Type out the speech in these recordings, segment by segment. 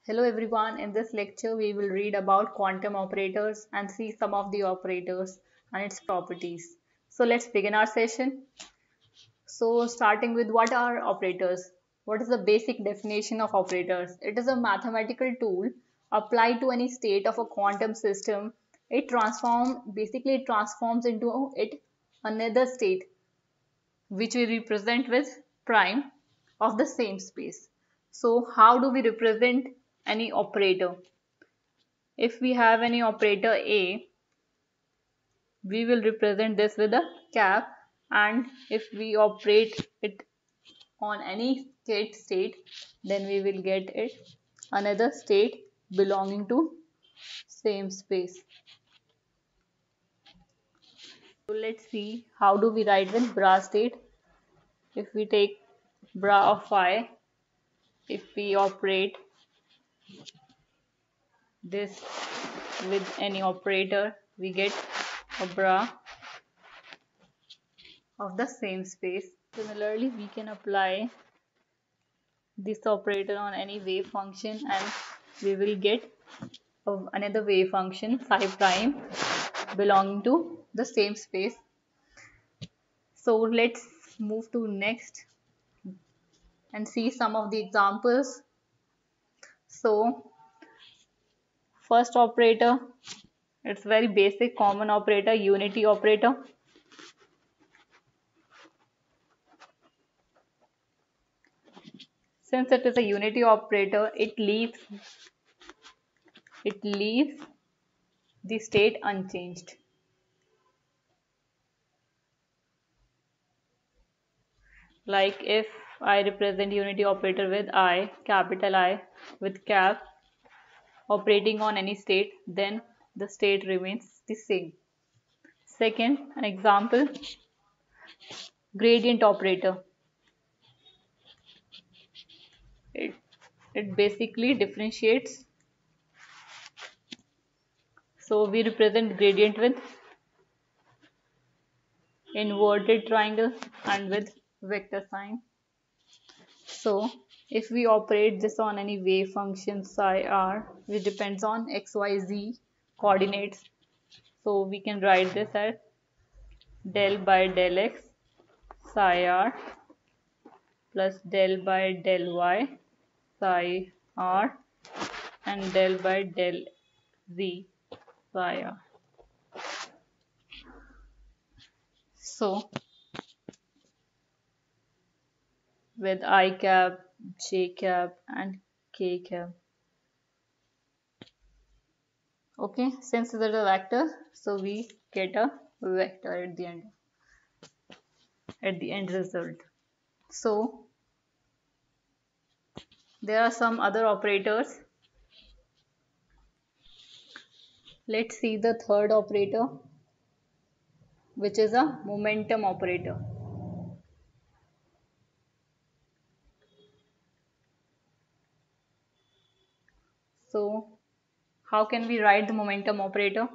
Hello everyone, in this lecture we will read about quantum operators and see some of the operators and its properties. So let's begin our session. So starting with what are operators? What is the basic definition of operators? It is a mathematical tool applied to any state of a quantum system. It transforms into another state which we represent with prime of the same space. So how do we represent any operator? If we have any operator A, we will represent this with a cap, and if we operate it on any state, then we will get it another state belonging to same space. So let's see how do we write with bra state. If we take bra of phi, if we operate this with any operator, we get a bra of the same space. Similarly, we can apply this operator on any wave function and we will get another wave function psi prime belonging to the same space. So let's move to next and see some of the examples. So first operator, it's very basic common operator, unity operator. Since it is a unity operator, it leaves the state unchanged. Like if I represent unity operator with I, capital I, with cap operating on any state, then the state remains the same. Second, an example, gradient operator. It basically differentiates. So we represent gradient with inverted triangle and with vector sign. So if we operate this on any wave function psi r, which depends on xyz coordinates, so we can write this as del by del x psi r plus del by del y psi r and del by del z psi r. So with I cap, j cap and k cap. Okay, since it is a vector, so we get a vector at the end result. So there are some other operators. Let's see the third operator, which is a momentum operator. So how can we write the momentum operator?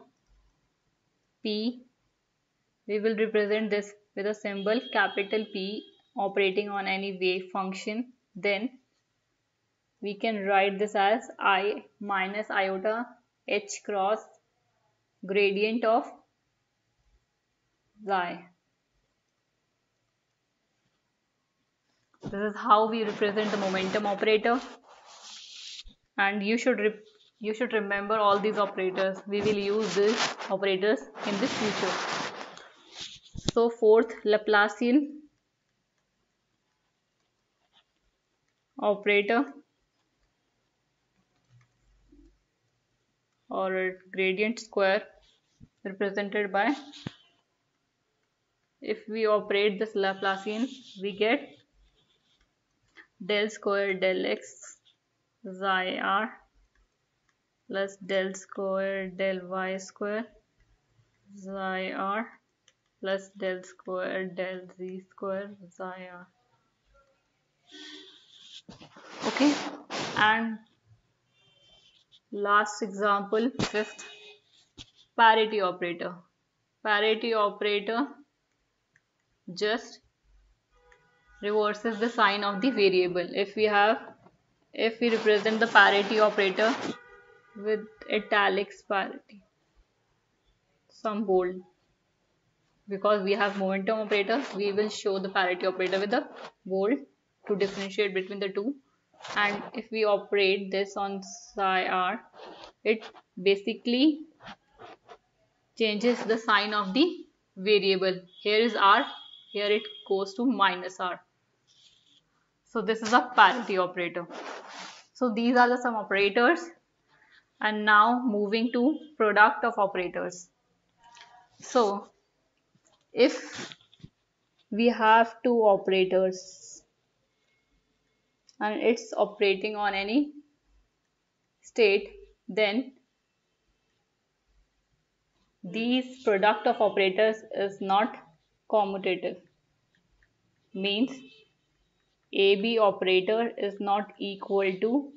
P, we will represent this with a symbol capital P operating on any wave function. Then we can write this as I minus iota h cross gradient of xi. This is how we represent the momentum operator, and you should remember all these operators. We will use these operators in the future. So fourth, Laplacian operator or gradient square represented by, if we operate this Laplacian, we get del square del x xi r plus del square del y square xi r plus del square del z square xi r. Okay, and last example, fifth, parity operator. Parity operator just reverses the sign of the variable. If we have if we represent the parity operator with italics parity, some bold, because we have momentum operator, we will show the parity operator with a bold to differentiate between the two. And if we operate this on psi r, it basically changes the sign of the variable. Here is r, here it goes to minus r. So this is a parity operator. So these are the some operators. And now moving to product of operators. So if we have two operators and it's operating on any state, then these product of operators is not commutative. Means AB operator is not equal to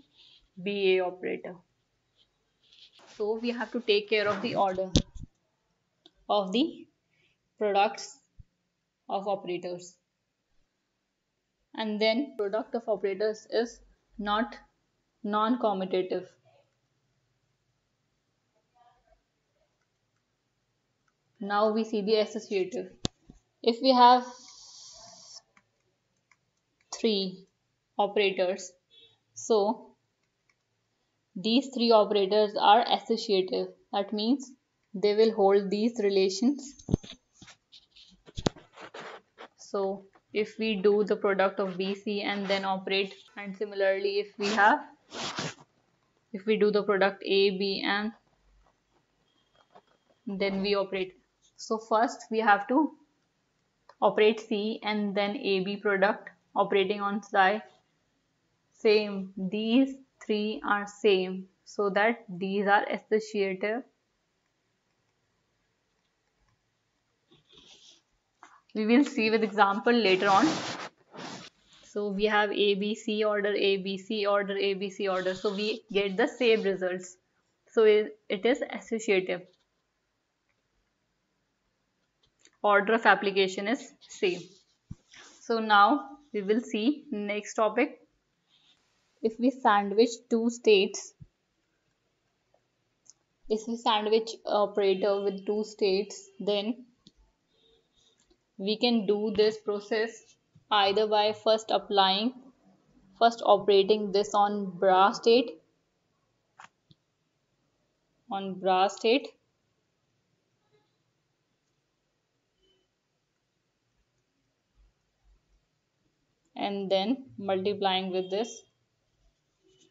BA operator. So we have to take care of the order of the products of operators. And then product of operators is not non-commutative. Now we see the associative. If we have three operators, so these three operators are associative. That means they will hold these relations. So if we do the product of BC and then operate, and similarly if we do the product AB and then we operate. So first we have to operate C and then AB product operating on psi. Same, these three are same, so that these are associative. We will see with example later on. So we have ABC order, ABC order, ABC order. So we get the same results. So it is associative. Order of application is same. So now we will see next topic. If we sandwich two states, if we sandwich operator with two states, then we can do this process either by first operating this on bra state, and then multiplying with this,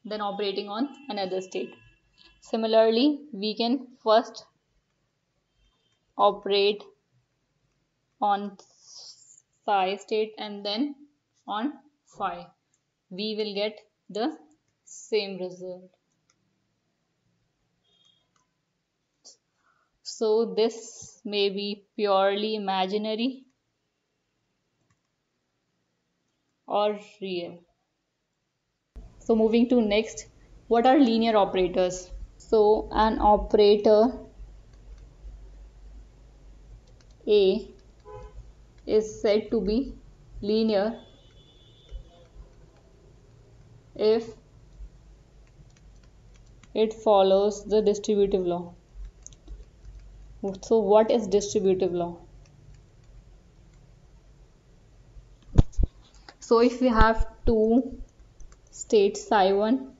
then operating on another state. Similarly, we can first operate on psi state and then on phi. We will get the same result. So this may be purely imaginary or real. So moving to next, what are linear operators? So an operator A is said to be linear if it follows the distributive law. So what is distributive law? So if we have two states psi1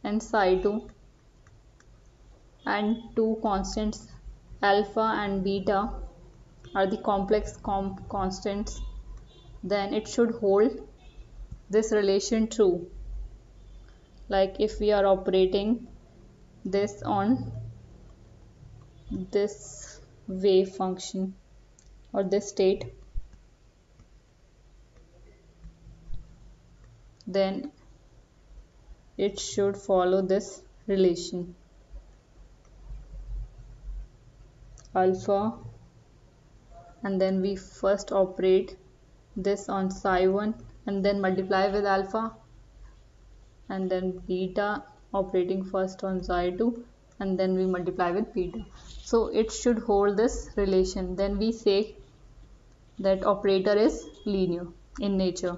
and psi2 and two constants alpha and beta are the complex constants, then it should hold this relation true. Like if we are operating this on this wave function or this state, then it should follow this relation alpha, and then we first operate this on psi1 and then multiply with alpha, and then beta operating first on psi2 and then we multiply with beta. So it should hold this relation. Then we say that operator is linear in nature.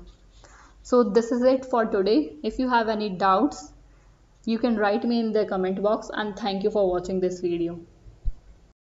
So this is it for today. If you have any doubts, you can write me in the comment box, and thank you for watching this video.